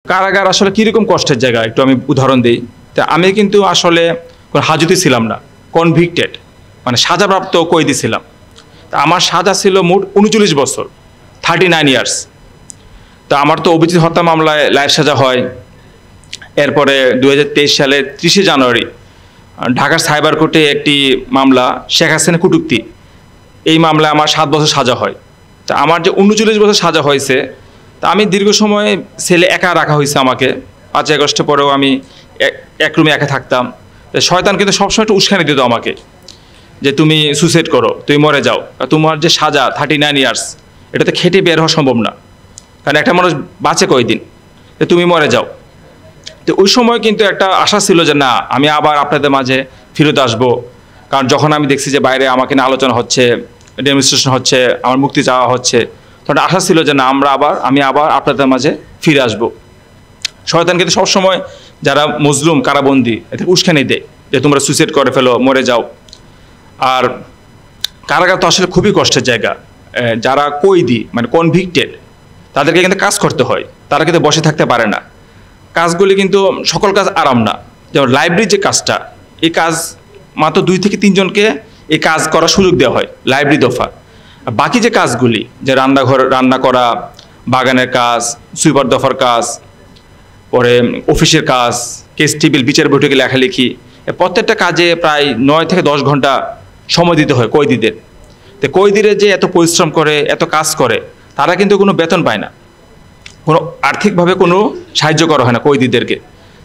কারাগার আসলে কীরকম কষ্টের জায়গা একটু আমি উদাহরণ দিই। তা আমি কিন্তু আসলে কোনো হাজতে ছিলাম না, কনভিক্টেড মানে সাজাপ্রাপ্ত কয়েদি ছিলাম। তা আমার সাজা ছিল মোট ৩৯ বছর, 39 ইয়ার্স। তা আমার তো অভিজিৎ হত্যা মামলায় লাইফ সাজা হয়। এরপরে ২০২৩ সালের ৩০শে জানুয়ারি ঢাকার সাইবার কোর্টে একটি মামলা, শেখ হাসিনা কটূক্তি, এই মামলায় আমার ৭ বছর সাজা হয়। তা আমার যে ৩৯ বছর সাজা হয়েছে, তা আমি দীর্ঘ সময় সেলে একা রাখা হয়েছে আমাকে। ৫ই আগস্টের পরেও আমি এক রুমে একা থাকতাম। শয়তান কিন্তু সবসময় একটু উস্কানি দিত আমাকে যে তুমি সুসাইড করো, তুমি মরে যাও, তোমার যে সাজা 39 ইয়ার্স, এটাতে খেটে বের হওয়া সম্ভব না, কারণ একটা মানুষ বাঁচে কয়দিন, তুমি মরে যাও। তো ওই সময় কিন্তু একটা আশা ছিল যে না, আমি আবার আপনাদের মাঝে ফিরত আসবো। কারণ যখন আমি দেখছি যে বাইরে আমাকে নিয়ে আলোচনা হচ্ছে, ডেমনস্ট্রেশন হচ্ছে, আমার মুক্তি চাওয়া হচ্ছে, তখন আশা ছিল যে না, আমি আবার আপনাদের মাঝে ফিরে আসবো। শয়তান কিন্তু সবসময় যারা মজলুম কারাবন্দী এতে উস্কানি দেয় যে তোমরা সুইসাইড করে ফেলো, মরে যাও। আর কারাগার তো আসলে খুবই কষ্টের জায়গা। যারা কয়েদি মানে কনভিক্টেড, তাদেরকে কিন্তু কাজ করতে হয়, তারা কিন্তু বসে থাকতে পারে না। কাজগুলি কিন্তু সকল কাজ আরাম না। যেমন লাইব্রেরির যে কাজটা, এই কাজ মাত্র ২ থেকে ৩ জনকে এই কাজ করার সুযোগ দেওয়া হয়, লাইব্রেরি দফা। বাকি যে কাজগুলি, যে রান্না করা, বাগানের কাজ, সুইপার দফার কাজ, পরে অফিসের কাজ, কেস টেবিল, বিচার বৈঠকে লেখালেখি, প্রত্যেকটা কাজে প্রায় ৯ থেকে ১০ ঘন্টা সময় দিতে হয় কয়েদিদের। তো কয়েদিরা যে এত পরিশ্রম করে, এত কাজ করে, তারা কিন্তু কোনো বেতন পায় না, কোনো আর্থিকভাবে কোনো সাহায্য করা হয় না কয়েদিদেরকে,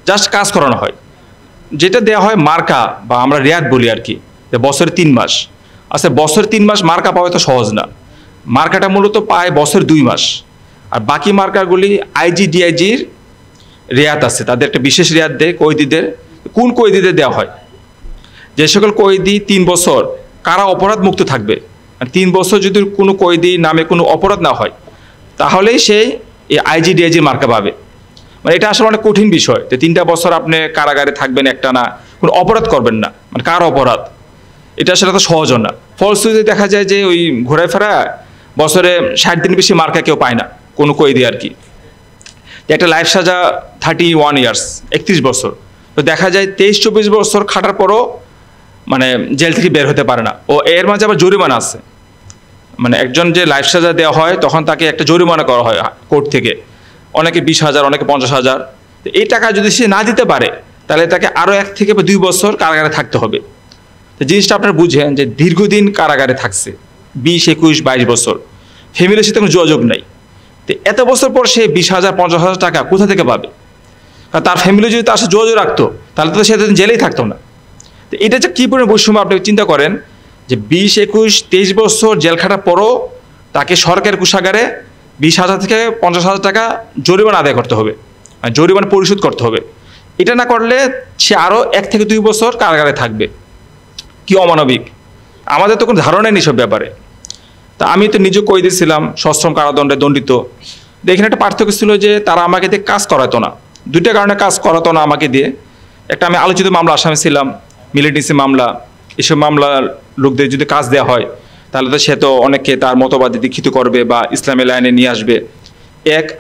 জাস্ট কাজ করানো হয়। যেটা দেওয়া হয় মার্কা, বা আমরা রেয়াত বলি আর কি, যে বছরে ৩ মাস। আচ্ছা, বছরে ৩ মাস মার্কা পাওয়া তো সহজ না। মার্কাটা মূলত পায় বছরে ২ মাস। আর বাকি মার্কাগুলি আইজি ডিআইজির রেয়াত আছে, তাদের একটা বিশেষ রেয়াত দেয় কয়েদিদের। কোন কয়েদিদের দেওয়া হয়? যে সকল কয়েদি ৩ বছর কারা অপরাধ মুক্ত থাকবে, ৩ বছর যদি কোনো কয়েদি নামে কোনো অপরাধ না হয়, তাহলেই সে এই আইজি ডিআইজির মার্কা পাবে। মানে এটা আসলে অনেক কঠিন বিষয় যে ৩টা বছর আপনি কারাগারে থাকবেন একটা না, কোনো অপরাধ করবেন না, মানে কার অপরাধ, এটা আসলে তো সহজ না। ফলশ্রুতিতে দেখা যায় যে ওই ঘোরায় ফেরা বছরে ৬০ দিন বেশি মার্কা কেউ পায় না, কোনো কয়েদি আর কি। একটা লাইফ সাজা 31 ইয়ার্স, ৩১ বছর। তো দেখা যায় ২৩-২৪ বছর খাটার পরও মানে জেল থেকে বের হতে পারে না। ও এর মাঝে আবার জরিমানা আছে। মানে একজন যে লাইফ সাজা দেওয়া হয়, তখন তাকে একটা জরিমানা করা হয় কোর্ট থেকে, অনেকে ২০,০০০, অনেকে ৫০,০০০। তো এই টাকা যদি সে না দিতে পারে, তাহলে তাকে আরও ১ থেকে ২ বছর কারাগারে থাকতে হবে। তো জিনিসটা আপনারা বুঝেন যে দীর্ঘদিন কারাগারে থাকছে, ২০, ২১, ২২ বছর, ফ্যামিলির সাথে কোনো যোগাযোগ নাই। তো এত বছর পর সে ২০,০০০, ৫০,০০০ টাকা কোথা থেকে পাবে? কারণ তার ফ্যামিলি যদি তার সাথে যোগাযোগ রাখতো, তাহলে তো সে জেলেই থাকতো না। তো এটা যে কী পরিমাণ বৈষম্য, আপনি চিন্তা করেন যে ২০, ২১, ২৩ বছর জেল খাটার পরও তাকে সরকারি কোষাগারে ২০,০০০ থেকে ৫০,০০০ টাকা জরিমানা আদায় করতে হবে, জরিমানা পরিশোধ করতে হবে। এটা না করলে সে আরও ১ থেকে ২ বছর কারাগারে থাকবে। কি অমানবিক! আমাদের তো কোনো ধারণা নেই সব ব্যাপারে। তা আমি তো নিজে কয়েদি ছিলাম, সশ্রম কারাদণ্ডে দণ্ডিত। এখানে একটা পার্থক্য ছিল যে তারা আমাকে দিয়ে কাজ করাতো না। ২টা কারণে কাজ করাতো না আমাকে দিয়ে। একটা, আমি আলোচিত মামলা আসামি ছিলাম, মিলিটেন্সি মামলা। এসব মামলার লোকদের যদি কাজ দেওয়া হয়, তাহলে তো সে তো অনেককে তার মতবাদে দীক্ষিত করবে বা ইসলামী লাইনে নিয়ে আসবে।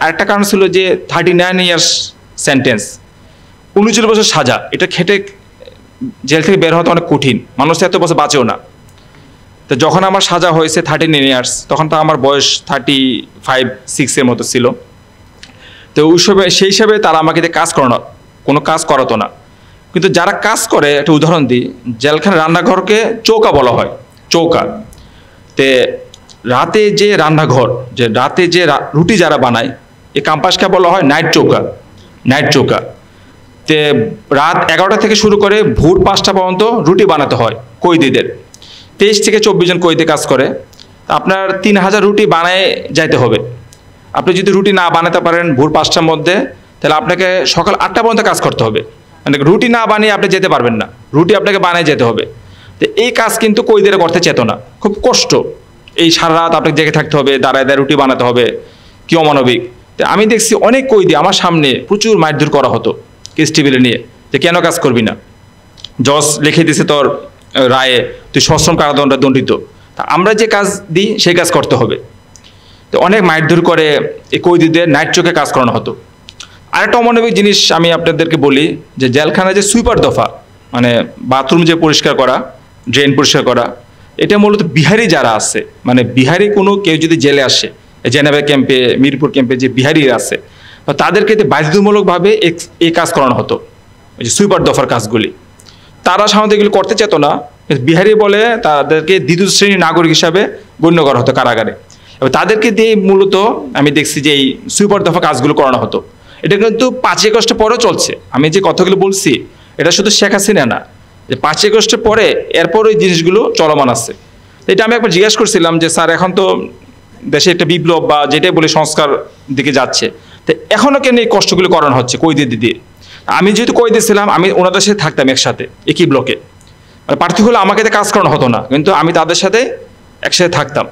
আরেকটা কারণ ছিল যে 39 ইয়ার্স সেন্টেন্স, ৩৯ বছর সাজা। এটা খেটে জেল থেকে বের হওয়া অনেক কঠিন, মানুষ এত বছর বাঁচেও না। তো যখন আমার সাজা হয়েছে 39 ইয়ার্স, তখন তো আমার বয়স 35-36 মতো ছিল। তো সেই হিসাবে তারা আমাকে দিয়ে কাজ করানো, কোনো কাজ করাতো না। কিন্তু যারা কাজ করে, একটা উদাহরণ দিই, জেলখানার রান্নাঘরকে চৌকা বলা হয়, চৌকা। তে রাতে যে রান্নাঘর, যে রাতে যে রুটি যারা বানায়, এই ক্যাম্পাসকে বলা হয় নাইট চৌকা, নাইট চৌকা। তে রাত ১১টা থেকে শুরু করে ভোর ৫টা পর্যন্ত রুটি বানাতে হয় কয়েদিদের। ২৩ থেকে ২৪ জন কয়েদি কাজ করে। আপনার ৩,০০০ রুটি বানায় যাইতে হবে। আপনি যদি রুটি না বানাতে পারেন ভোর ৫টার মধ্যে, তাহলে আপনাকে সকাল ৮টা পর্যন্ত কাজ করতে হবে। মানে রুটি না বানিয়ে আপনি যেতে পারবেন না, রুটি আপনাকে বানিয়ে যেতে হবে। তো এই কাজ কিন্তু কয়েদিরা করতে চেত না, খুব কষ্ট। এই সারা রাত আপনাকে জেগে থাকতে হবে, দাঁড়ায় দাঁড়ায় রুটি বানাতে হবে, কি অমানবিক। তো আমি দেখছি অনেক কয়েদি আমার সামনে প্রচুর মারধর করা হতো কেস টেবিলে নিয়ে, যে কেন কাজ করবি না, জজ লিখে দিছে তোর রায়ে তুই সশ্রম কারাদণ্ডে দণ্ডিত। তা আমরা যে কাজ দিই সেই কাজ করতে হবে। তো অনেক মারধর করে এই কয়েদিদের নাইট চোখে কাজ করানো হতো। আরেকটা অমানবিক জিনিস আমি আপনাদেরকে বলি যে জেলখানায় যে সুইপার দফা মানে বাথরুম যে পরিষ্কার করা, ড্রেন পরিষ্কার করা, এটা মূলত বিহারি যারা আছে, মানে বিহারি কোনো কেউ যদি জেলে আসে, জেনেভা ক্যাম্পে, মিরপুর ক্যাম্পে যে বিহারিরা আছে, তো তাদেরকে বাধ্যতামূলকভাবে এই কাজ করানো হতো, ওই যে সুইপার দফার কাজগুলি। তারা সাধারণত এগুলো করতে চেত না, বিহারি বলে তাদেরকে দ্বিতীয় শ্রেণীর নাগরিক হিসাবে গণ্য করা হতো কারাগারে। এবং তাদেরকে দিয়ে মূলত আমি দেখছি যে এই সুইপার দফা কাজগুলো করানো হতো। এটা কিন্তু 5ই আগস্টের পরেও চলছে। আমি যে কথাগুলো বলছি এটা শুধু শেখ হাসিনা না, যে 5ই আগস্টের পরে এরপর ওই জিনিসগুলো চলমান আছে। এটা আমি একবার জিজ্ঞাসা করছিলাম যে স্যার এখন তো দেশে একটা বিপ্লব বা যেটাই বলে সংস্কার দিকে যাচ্ছে, তো এখনও কেন এই কষ্টগুলো করানো হচ্ছে কয়েদি দিয়ে? আমি যেহেতু কয়েদি ছিলাম, আমি ওনাদের সাথে থাকতাম একসাথে একই ব্লকে, মানে প্রার্থী হলে আমাকে কাজ করানো হতো না, কিন্তু আমি তাদের সাথে একসাথে থাকতাম।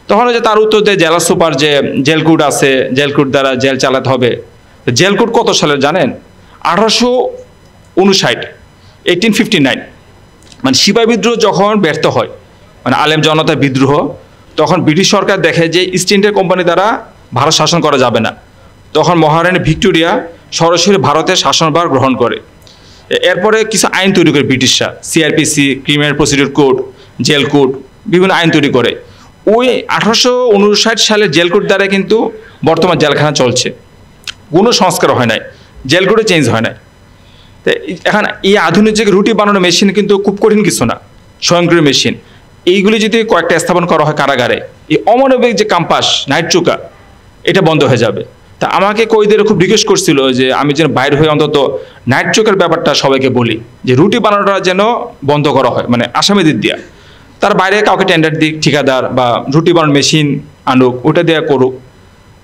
তখন যে তার উত্তর দেয় জেলা সুপার যে জেল কোড আছে, জেল কোড দ্বারা জেল চালাতে হবে। জেল কোড কত সালের জানেন? 1859, 1859। মানে সিপাহী বিদ্রোহ যখন ব্যর্থ হয়, মানে আলেম জনতার বিদ্রোহ, তখন ব্রিটিশ সরকার দেখে যে ইস্ট ইন্ডিয়া কোম্পানি দ্বারা ভারত শাসন করা যাবে না। তখন মহারানী ভিক্টোরিয়া সরাসরি ভারতের শাসনভার গ্রহণ করে। এরপরে কিছু আইন তৈরি করে ব্রিটিশরা, CrPC, criminal procedure code, jail code, বিভিন্ন আইন তৈরি করে। ওই 1859 সালের জেল কোড দ্বারা কিন্তু বর্তমান জেলখানা চলছে, কোনো সংস্কার হয় নাই, জেল কোডে চেঞ্জ হয় নাই। তো এখন এই আধুনিক যে রুটি বানানোর মেশিন কিন্তু খুব কঠিন কিছু না, স্বয়ংক্রিয় মেশিন। এইগুলি যদি কয়েকটা স্থাপন করা হয় কারাগারে, এই অমানবিক যে ক্যাম্পাস, নাইট চুকা, এটা বন্ধ হয়ে যাবে। তা আমাকে কয়েদিরা খুব রিকোয়েস্ট করছিল যে আমি যেন বাইরে হয়ে অন্তত নাইট চোখের ব্যাপারটা সবাইকে বলি, যে রুটি বানানোটা যেন বন্ধ করা হয়, মানে আসামিদের দিয়া। তার বাইরে কাউকে টেন্ডার দিক, ঠিকাদার বা রুটি বানানোর মেশিন আনুক, ওটা দেওয়া করুক।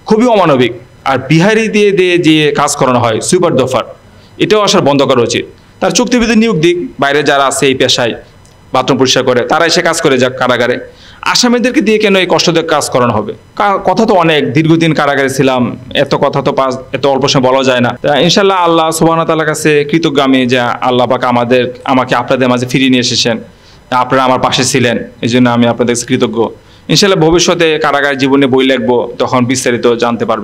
খুবই অমানবিক। আর বিহারি দিয়ে দিয়ে যে কাজ করানো হয় সুইপার দফার, এটাও আসার বন্ধ করা উচিত। তার চুক্তিভিত্তিক নিয়োগ দিক, বাইরে যারা আছে এই পেশায় বাথরুম পরিষ্কার করে, তারা এসে কাজ করে যাক কারাগারে। আসামিদেরকে দিয়ে কেন এই কষ্টদায়ক কাজ করানো হবে? কথা তো অনেক, দীর্ঘদিন কারাগারে ছিলাম, এত কথা তো এত অল্প সময় বলা যায় না। ইনশাল্লাহ আল্লাহ সুবহানাহু ওয়া তাআলার কাছে কৃতজ্ঞ আমি যে আল্লাহ পাক আমাকে আপনাদের মাঝে ফিরিয়ে নিয়ে এসেছেন, আপনারা আমার পাশে ছিলেন, এই জন্য আমি আপনাদের কাছে কৃতজ্ঞ। ইনশাল্লাহ ভবিষ্যতে কারাগার জীবনে বই লিখবো, তখন বিস্তারিত জানতে পারবেন।